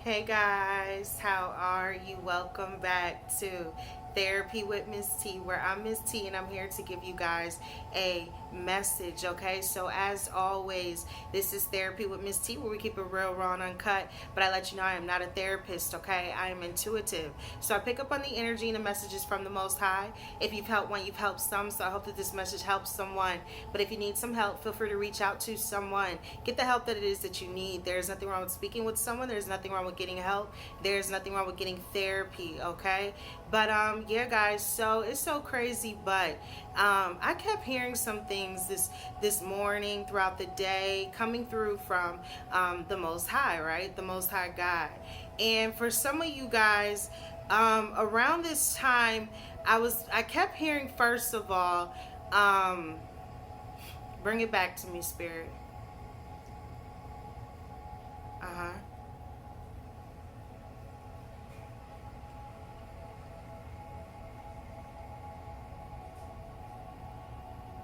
Hey guys, how are you? Welcome back to Therapy with Miss T, where I'm Miss T and I'm here to give you guys a message, okay? So, as always, this is Therapy with Miss T, where we keep it real, raw, and uncut. But I let you know I am not a therapist, okay? I am intuitive. So, I pick up on the energy and the messages from the Most High. If you've helped one, you've helped some. So, I hope that this message helps someone. But if you need some help, feel free to reach out to someone. Get the help that it is that you need. There's nothing wrong with speaking with someone. There's nothing wrong with getting help. There's nothing wrong with getting therapy, okay? But yeah, guys, so it's so crazy, but I kept hearing some things this morning throughout the day coming through from the Most High, right? The Most High God. And for some of you guys, around this time, I kept hearing, first of all, bring it back to me, Spirit. Uh-huh.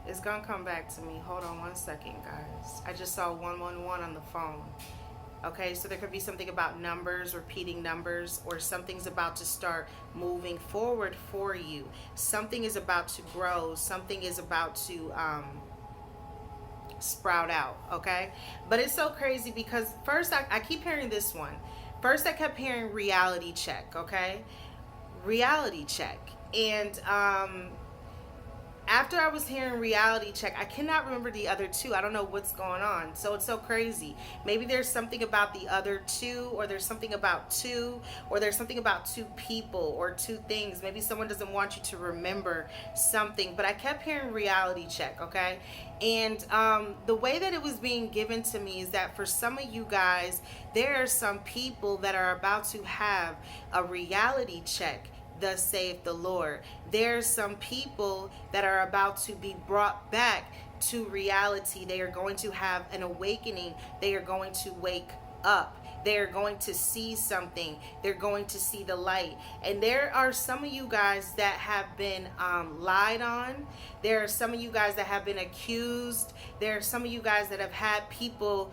It's gonna come back to me. Hold on one second, guys. I just saw 111 on the phone. Okay, so there could be something about numbers, repeating numbers, or something's about to start moving forward for you. Something is about to grow. Something is about to sprout out, okay? But it's so crazy because first I keep hearing this one. First I kept hearing reality check, okay? Reality check. And after I was hearing reality check, I cannot remember the other two. I don't know what's going on. So it's so crazy. Maybe there's something about the other two, or there's something about two, or there's something about two people or two things. Maybe someone doesn't want you to remember something. But I kept hearing reality check, okay? And the way that it was being given to me is that for some of you guys, there are some people that are about to have a reality check. Thus saith the Lord. There's some people that are about to be brought back to reality. They are going to have an awakening. They are going to wake up. They're going to see something. They're going to see the light. And there are some of you guys that have been lied on. There are some of you guys that have been accused. There are some of you guys that have had people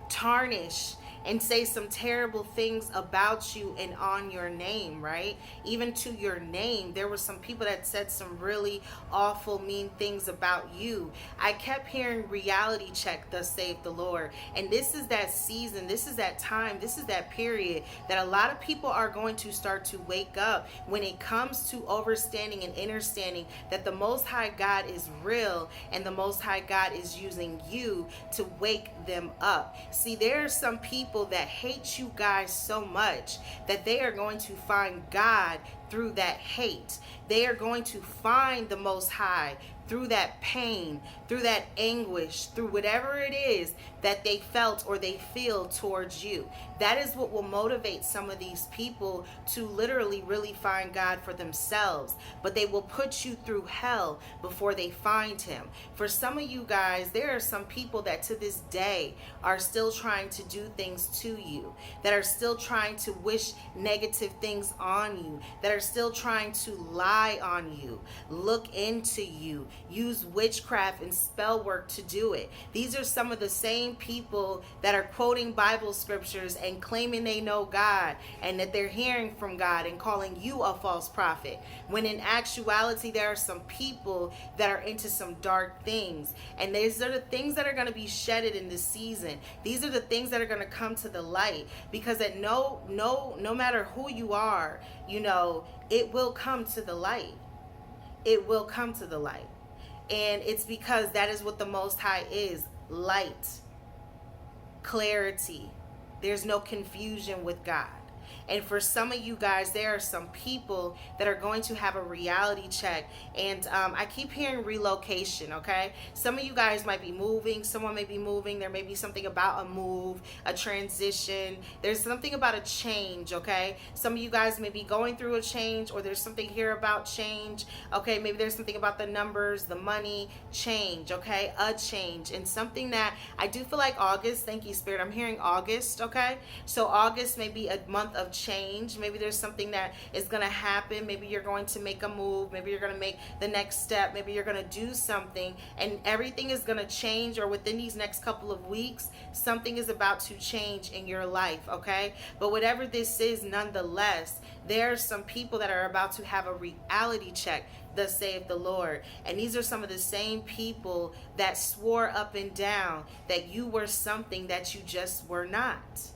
tarnish and say some terrible things about you and on your name, right? Even to your name. There were some people that said some really awful, mean things about you. I kept hearing reality check, thus saith the Lord. And this is that season, this is that time, this is that period that a lot of people are going to start to wake up when it comes to overstanding and understanding that the Most High God is real and the Most High God is using you to wake them up. See, there are some people that hate you guys so much that they are going to find God through that hate. They are going to find the Most High through that pain, through that anguish, through whatever it is that they felt or they feel towards you. That is what will motivate some of these people to literally really find God for themselves. But they will put you through hell before they find him. For some of you guys, there are some people that to this day are still trying to do things to you, that are still trying to wish negative things on you, that are still trying to lie on you, look into you, use witchcraft and spell work to do it. These are some of the same people that are quoting Bible scriptures and claiming they know God and that they're hearing from God and calling you a false prophet, when in actuality there are some people that are into some dark things. And these are the things that are going to be shedded in this season. These are the things that are going to come to the light, because that no matter who you are, you know, it will come to the light. It will come to the light. And it's because that is what the Most High is. Light. Clarity. There's no confusion with God. And for some of you guys, there are some people that are going to have a reality check. And I keep hearing relocation, okay? Some of you guys might be moving. Someone may be moving. There may be something about a move, a transition. There's something about a change, okay? Some of you guys may be going through a change, or there's something here about change, okay? Maybe there's something about the numbers, the money, change, okay? A change. And something that I do feel like August, thank you, Spirit. I'm hearing August, okay? So August may be a month of change. Maybe there's something that is going to happen. Maybe you're going to make a move. Maybe you're going to make the next step. Maybe you're going to do something, and everything is going to change, or within these next couple of weeks, something is about to change in your life, okay? But whatever this is, nonetheless, there are some people that are about to have a reality check, thus saith the Lord. And these are some of the same people that swore up and down that you were something that you just were not.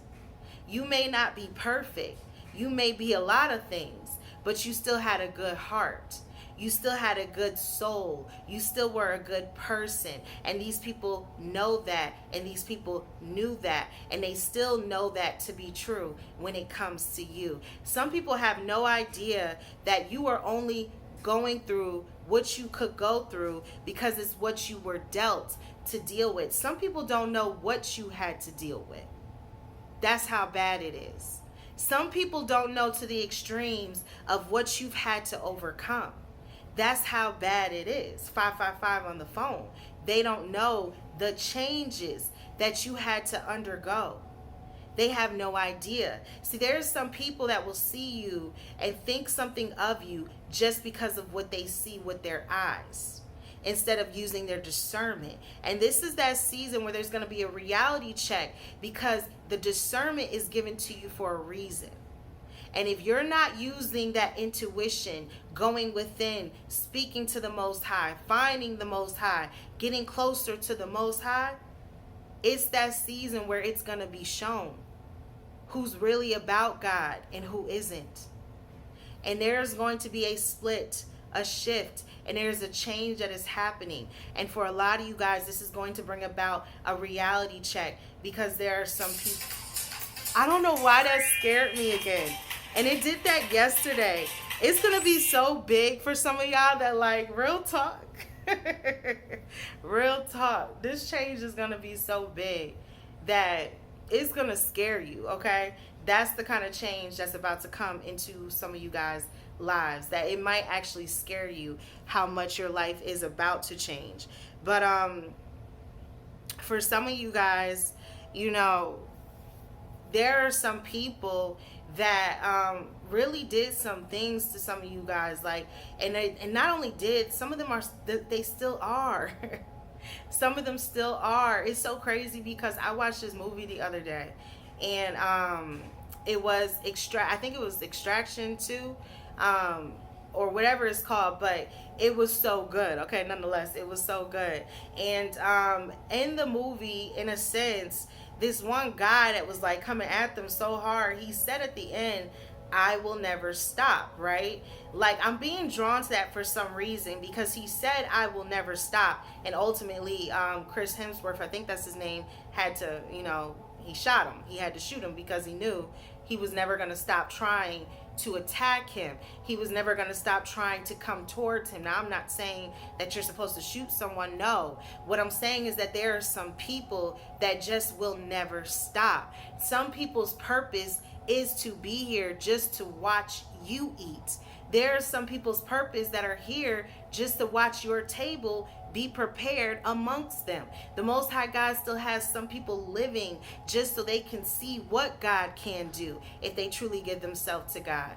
You may not be perfect. You may be a lot of things, but you still had a good heart. You still had a good soul. You still were a good person. And these people know that, and these people knew that, and they still know that to be true when it comes to you. Some people have no idea that you are only going through what you could go through because it's what you were dealt to deal with. Some people don't know what you had to deal with. That's how bad it is. Some people don't know to the extremes of what you've had to overcome. That's how bad it is. 555 on the phone. They don't know the changes that you had to undergo. They have no idea. See, there's some people that will see you and think something of you just because of what they see with their eyes, instead of using their discernment. And this is that season where there's going to be a reality check, because the discernment is given to you for a reason. And if you're not using that intuition, going within, speaking to the Most High, finding the Most High, getting closer to the Most High, it's that season where it's going to be shown who's really about God and who isn't. And there's going to be a split, a shift, and there's a change that is happening. And for a lot of you guys, this is going to bring about a reality check, because there are some people. I don't know why that scared me again. And it did that yesterday. It's going to be so big for some of y'all that, like, real talk. Real talk. This change is going to be so big that it's going to scare you, okay? That's the kind of change that's about to come into some of you guys' lives, that it might actually scare you how much your life is about to change. But for some of you guys, you know, there are some people that really did some things to some of you guys, like, and not only did, some of them are, they still are. Some of them still are. It's so crazy, because I watched this movie the other day, and it was I think it was Extraction 2, or whatever it's called, but it was so good. Okay, nonetheless, it was so good. And in the movie, in a sense, this one guy that was like coming at them so hard, he said at the end, "I will never stop," right? Like, I'm being drawn to that for some reason, because he said, "I will never stop." And ultimately, Chris Hemsworth, I think that's his name, had to, you know, he shot him. He had to shoot him, because he knew he was never going to stop trying to attack him. He was never going to stop trying to come towards him. Now, I'm not saying that you're supposed to shoot someone. No. What I'm saying is that there are some people that just will never stop. Some people's purpose is to be here just to watch you eat. There are some people's purpose that are here just to watch your table be prepared amongst them. The Most High God still has some people living just so they can see what God can do if they truly give themselves to God.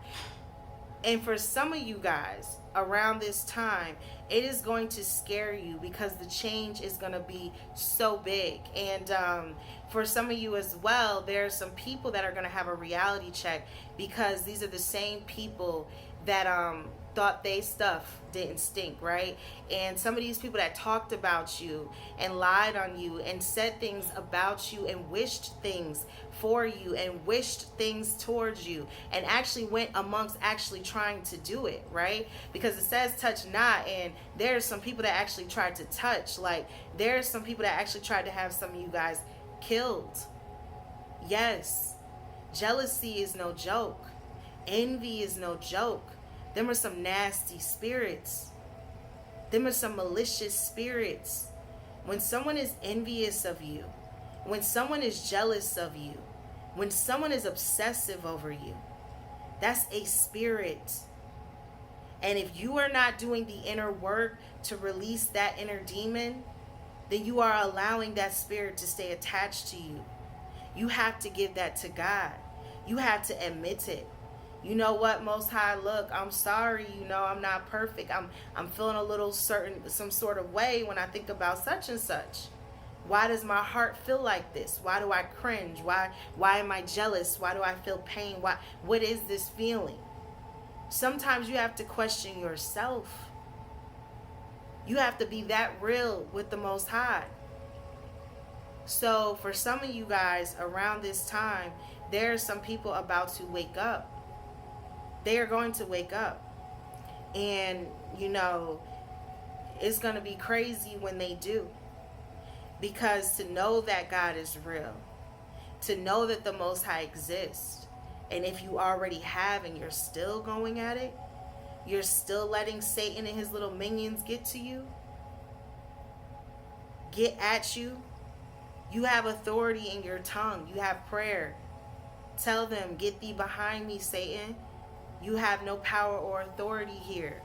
And for some of you guys, around this time, it is going to scare you, because the change is going to be so big. And for some of you as well, there are some people that are going to have a reality check, because these are the same people that thought they stuff didn't stink, right? And some of these people that talked about you and lied on you and said things about you and wished things for you and wished things towards you, and actually went amongst actually trying to do it, right? Because it says touch not, and there's some people that actually tried to touch. Like, there's some people that actually tried to have some of you guys killed. Yes, jealousy is no joke. Envy is no joke. Them are some nasty spirits. Them are some malicious spirits. When someone is envious of you, when someone is jealous of you, when someone is obsessive over you, that's a spirit. And if you are not doing the inner work to release that inner demon, then you are allowing that spirit to stay attached to you. You have to give that to God. You have to admit it. You know what, Most High, look, I'm sorry, you know, I'm not perfect. I'm feeling a little some sort of way when I think about such and such. Why does my heart feel like this? Why do I cringe? Why am I jealous? Why do I feel pain? What is this feeling? Sometimes you have to question yourself. You have to be that real with the Most High. So for some of you guys around this time, there are some people about to wake up. They are going to wake up. And, you know, it's going to be crazy when they do. Because to know that God is real, to know that the Most High exists, and if you already have and you're still going at it, you're still letting Satan and his little minions get to you, get at you. You have authority in your tongue. You have prayer. Tell them, get thee behind me, Satan. You have no power or authority here.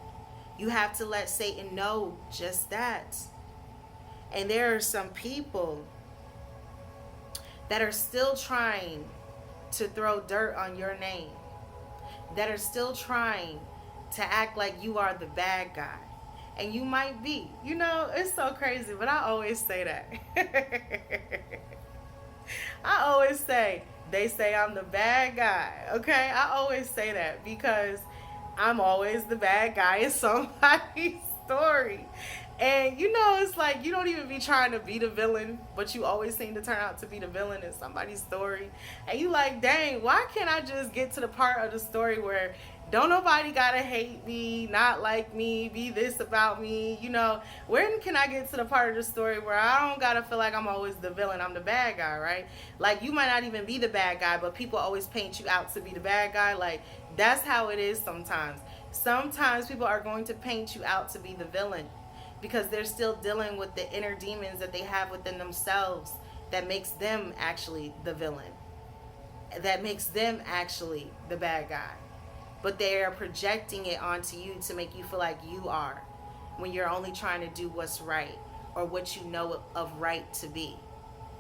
You have to let Satan know just that. And there are some people that are still trying to throw dirt on your name, that are still trying to act like you are the bad guy. And you might be. You know, it's so crazy, but I always say that. I always say, they say I'm the bad guy, okay? I always say that because I'm always the bad guy in somebody's story. And you know, it's like you don't even be trying to be the villain, but you always seem to turn out to be the villain in somebody's story. And you like, dang, why can't I just get to the part of the story where don't nobody gotta hate me, not like me, be this about me? You know, when can I get to the part of the story where I don't gotta feel like I'm always the villain, I'm the bad guy, right? Like, you might not even be the bad guy, but people always paint you out to be the bad guy. Like, that's how it is sometimes. Sometimes people are going to paint you out to be the villain because they're still dealing with the inner demons that they have within themselves that makes them actually the villain, that makes them actually the bad guy. But they are projecting it onto you to make you feel like you are, when you're only trying to do what's right or what you know of right to be.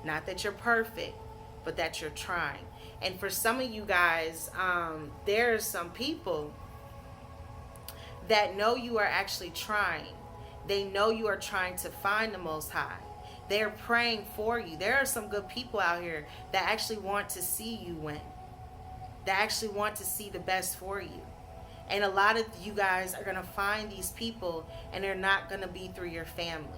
Not that you're perfect, but that you're trying. And for some of you guys, there's some people that know you are actually trying. They know you are trying to find the Most High. They're praying for you. There are some good people out here that actually want to see you win, that actually want to see the best for you. And a lot of you guys are going to find these people, and they're not going to be through your family.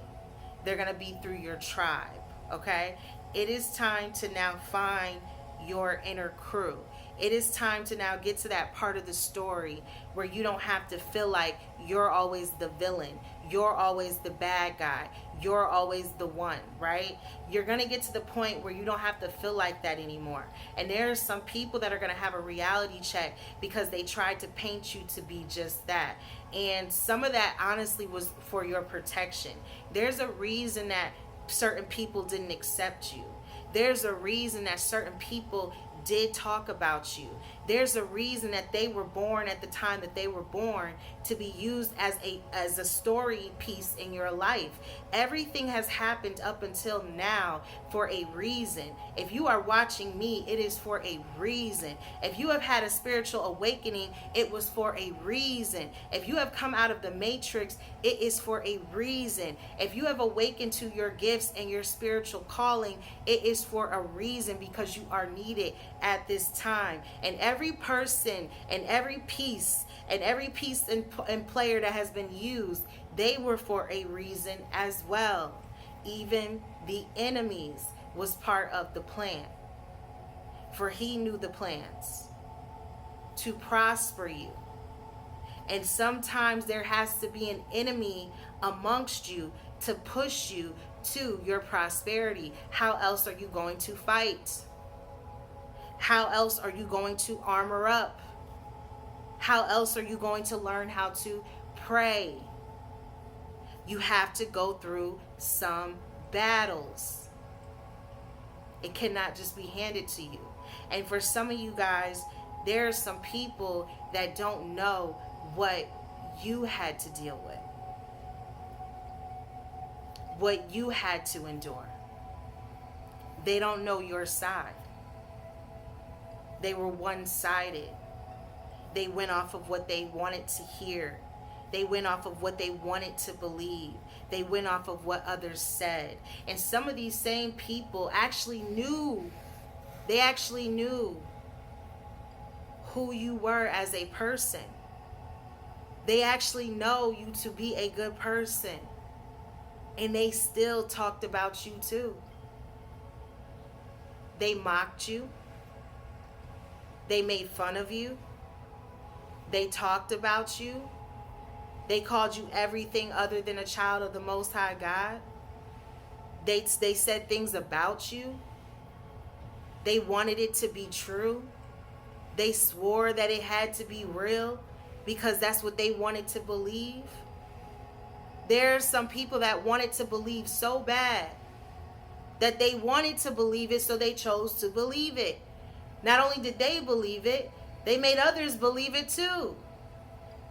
They're going to be through your tribe, okay? It is time to now find your inner crew. It is time to now get to that part of the story where you don't have to feel like you're always the villain. You're always the bad guy. You're always the one, right? You're going to get to the point where you don't have to feel like that anymore. And there are some people that are going to have a reality check because they tried to paint you to be just that. And some of that honestly was for your protection. There's a reason that certain people didn't accept you. There's a reason that certain people did talk about you. There's a reason that they were born at the time that they were born to be used as a story piece in your life. Everything has happened up until now for a reason. If you are watching me, it is for a reason. If you have had a spiritual awakening, it was for a reason. If you have come out of the matrix, it is for a reason. If you have awakened to your gifts and your spiritual calling, it is for a reason, because you are needed at this time. And every person and every piece and player that has been used, they were for a reason as well. Even the enemies was part of the plan, for he knew the plans to prosper you. And sometimes there has to be an enemy amongst you to push you to your prosperity. How else are you going to fight? How else are you going to armor up? How else are you going to learn how to pray? You have to go through some battles. It cannot just be handed to you. And for some of you guys, there are some people that don't know what you had to deal with, what you had to endure. They don't know your side. They were one-sided. They went off of what they wanted to hear. They went off of what they wanted to believe. They went off of what others said. And some of these same people actually knew. They actually knew who you were as a person. They actually know you to be a good person. And they still talked about you too. They mocked you. They made fun of you. They talked about you. They called you everything other than a child of the Most High God. They said things about you. They wanted it to be true. They swore that it had to be real because that's what they wanted to believe. There's some people that wanted to believe so bad that they wanted to believe it, so they chose to believe it. Not only did they believe it, they made others believe it too.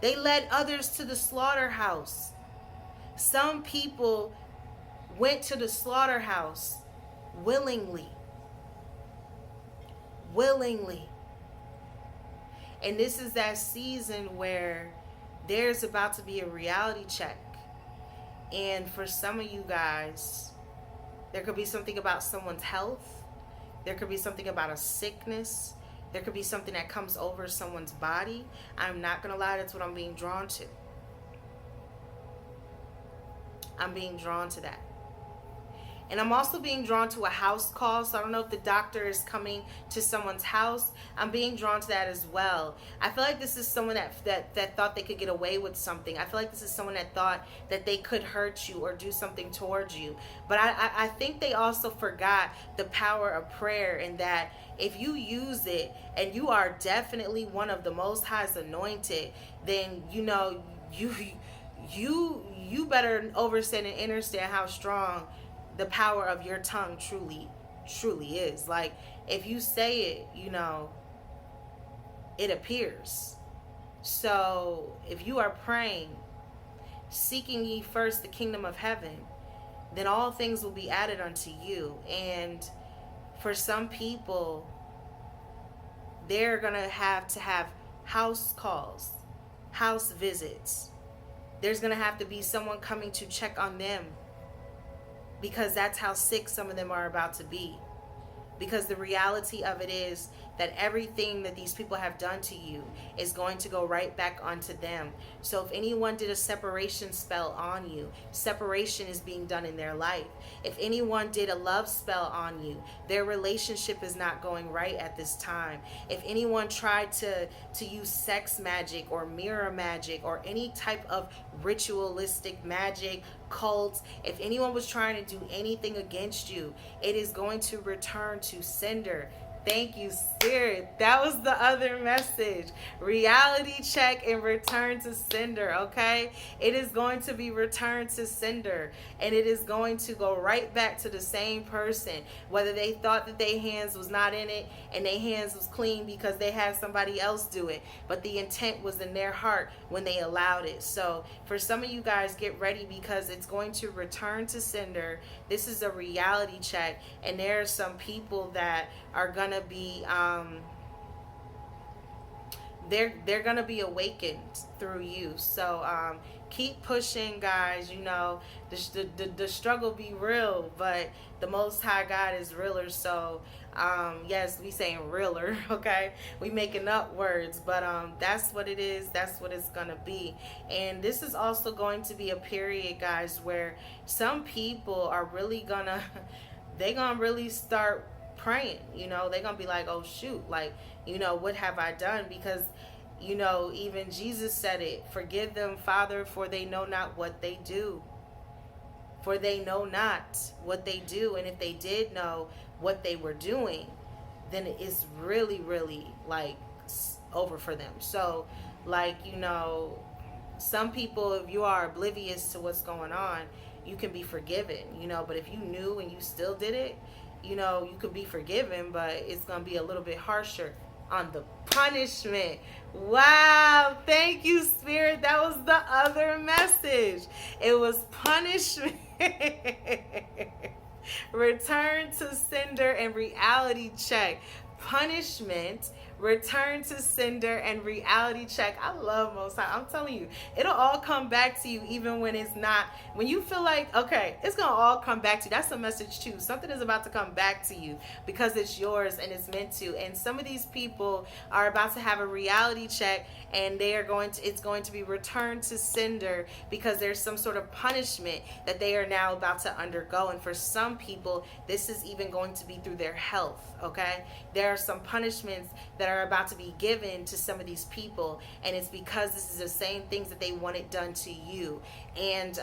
They led others to the slaughterhouse. Some people went to the slaughterhouse willingly. Willingly. And this is that season where there's about to be a reality check. And for some of you guys, there could be something about someone's health. There could be something about a sickness. There could be something that comes over someone's body. I'm not going to lie, that's what I'm being drawn to. I'm being drawn to that. And I'm also being drawn to a house call. So I don't know if the doctor is coming to someone's house. I'm being drawn to that as well. I feel like this is someone that thought they could get away with something. I feel like this is someone that thought that they could hurt you or do something towards you. But I think they also forgot the power of prayer, and that if you use it and you are definitely one of the Most High's anointed, then you better understand and understand how strong the power of your tongue truly is. Like, if you say it, it appears. So if you are praying, seeking ye first the kingdom of heaven, then all things will be added unto you. And for some people, they're gonna have to have house calls, house visits. There's gonna have to be someone coming to check on them, because that's how sick some of them are about to be. Because the reality of it is that everything that these people have done to you is going to go right back onto them. So if anyone did a separation spell on you, separation is being done in their life. If anyone did a love spell on you, their relationship is not going right at this time. If anyone tried to use sex magic or mirror magic or any type of ritualistic magic, cults, if anyone was trying to do anything against you, it is going to return to sender. Thank you, Spirit. That was the other message. Reality check and return to sender, okay? It is going to be returned to sender, and it is going to go right back to the same person, whether they thought that their hands was not in it and their hands was clean because they had somebody else do it, but the intent was in their heart when they allowed it. So for some of you guys, get ready, because it's going to return to sender. This is a reality check, and there are some people that are gonna be they're gonna be awakened through you. So keep pushing, guys. The struggle be real, but the Most High God is realer. So yes, we saying realer, okay? We making up words, but that's what it is. That's what it's gonna be. And this is also going to be a period, guys, where some people are really gonna they're gonna really start praying. They're gonna be like, oh shoot, like, what have I done? Because even Jesus said it, forgive them, Father, for they know not what they do. For they know not what they do. And if they did know what they were doing, then it's really, really like over for them. So like, some people, if you are oblivious to what's going on, you can be forgiven, but if you knew and you still did it, you could be forgiven, but it's going to be a little bit harsher on the punishment. Wow. Thank you, Spirit. That was the other message. It was punishment. Return to sender and reality check. punishment, return to sender, and reality check. I love Most High. I'm telling you, it'll all come back to you, even when it's not. When you feel like, okay, it's gonna all come back to you. That's a message too. Something is about to come back to you because it's yours and it's meant to. And some of these people are about to have a reality check, and they are going to. It's going to be returned to sender because there's some sort of punishment that they are now about to undergo. And for some people, this is even going to be through their health. Okay, there are some punishments that are about to be given to some of these people, and it's because this is the same things that they wanted done to you. And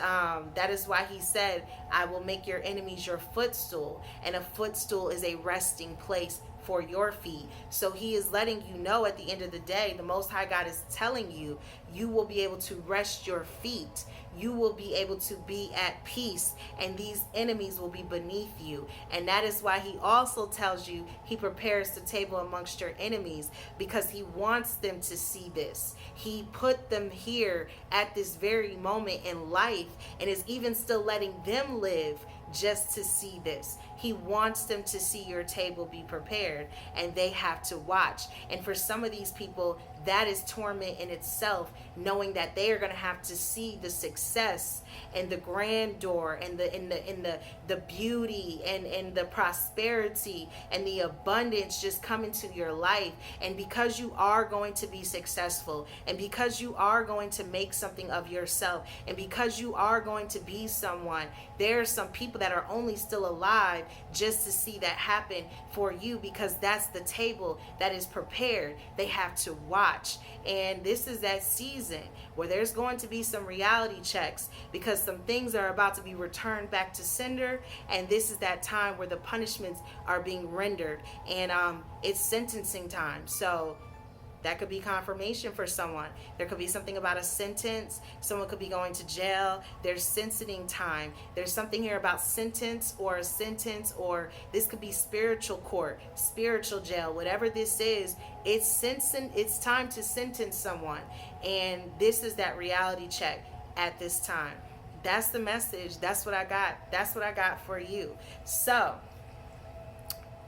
that is why he said, I will make your enemies your footstool, and a footstool is a resting place for your feet. So he is letting you know, at the end of the day, the Most High God is telling you, you will be able to rest your feet. You will be able to be at peace, and these enemies will be beneath you. And that is why he also tells you he prepares the table amongst your enemies, because he wants them to see this. He put them here at this very moment in life, and is even still letting them live just to see this. He wants them to see your table be prepared, and they have to watch. And for some of these people, that is torment in itself, knowing that they are going to have to see the success and the grandeur and the beauty and the prosperity and the abundance just come into your life. And because you are going to be successful, and because you are going to make something of yourself, and because you are going to be someone, there are some people that are only still alive just to see that happen for you, because that's the table that is prepared. They have to watch. And this is that season where there's going to be some reality checks, because some things are about to be returned back to sender. And this is that time where the punishments are being rendered, and it's sentencing time. So that could be confirmation for someone. There could be something about a sentence. Someone could be going to jail. There's sentencing time. There's something here about sentence, or a sentence, or this could be spiritual court, spiritual jail, whatever this is. It's time to sentence someone. And this is that reality check at this time. That's the message. That's what I got. That's what I got for you. So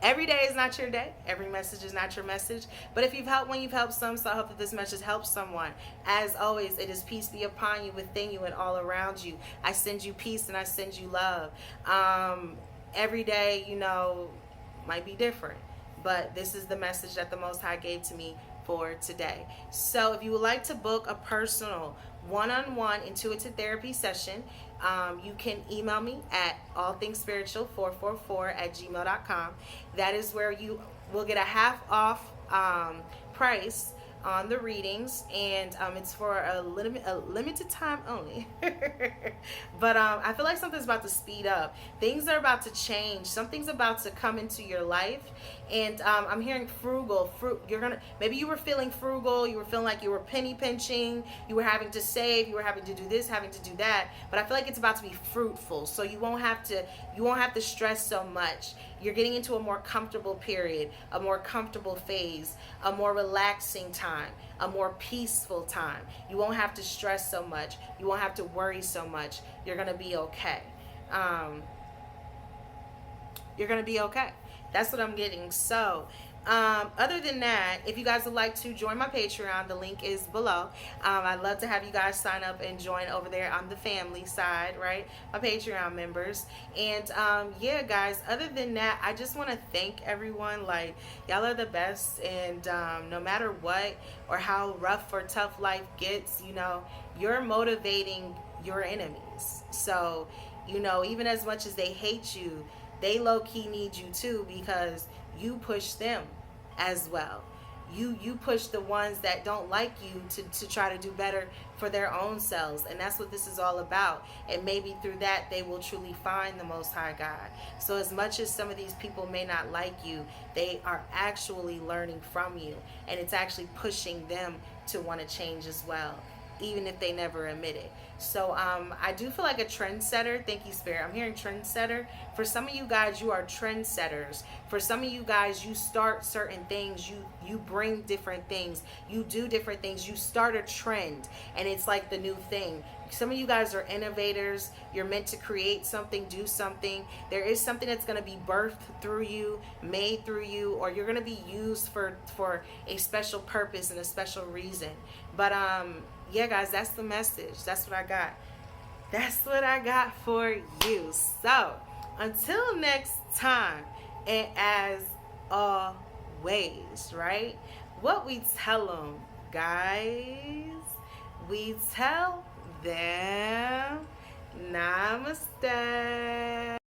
every day is not your day. Every message is not your message. But if you've helped one, you've helped some. So I hope that this message helps someone. As always, it is peace be upon you, within you, and all around you. I send you peace, and I send you love. Every day, might be different. But this is the message that the Most High gave to me for today. So if you would like to book a personal one-on-one intuitive therapy session, you can email me at allthingsspiritual444@gmail.com. That is where you will get a half off price on the readings, and it's for a limited time only. But I feel like something's about to speed up. Things are about to change. Something's about to come into your life, and I'm hearing frugal. Maybe you were feeling frugal. You were feeling like you were penny pinching. You were having to save. You were having to do this, having to do that. But I feel like it's about to be fruitful. So you won't have to stress so much. You're getting into a more comfortable period, a more comfortable phase, a more relaxing time, a more peaceful time. You won't have to stress so much. You won't have to worry so much. You're going to be okay. You're going to be okay. That's what I'm getting. So other than that, if you guys would like to join my Patreon, the link is below. I'd love to have you guys sign up and join over there on the family side, right? My Patreon members. And yeah, guys, other than that, I just want to thank everyone. Like, y'all are the best. And no matter what or how rough or tough life gets, you're motivating your enemies. So, even as much as they hate you, they low-key need you too, because you push them as well. You push the ones that don't like you to try to do better for their own selves. And that's what this is all about. And maybe through that, they will truly find the Most High God. So as much as some of these people may not like you, they are actually learning from you. And it's actually pushing them to want to change as well. even if they never admit it. So I do feel like a trendsetter. Thank you, Spirit. I'm hearing trendsetter. For some of you guys, you are trendsetters. For some of you guys, you start certain things. You bring different things. You do different things. You start a trend, and it's like the new thing. Some of you guys are innovators. You're meant to create something, do something. There is something that's going to be birthed through you, made through you, or you're going to be used for a special purpose and a special reason. But yeah, guys, that's the message. That's what I got. That's what I got for you. So until next time, and as always, right? What we tell them, guys, we tell them namaste.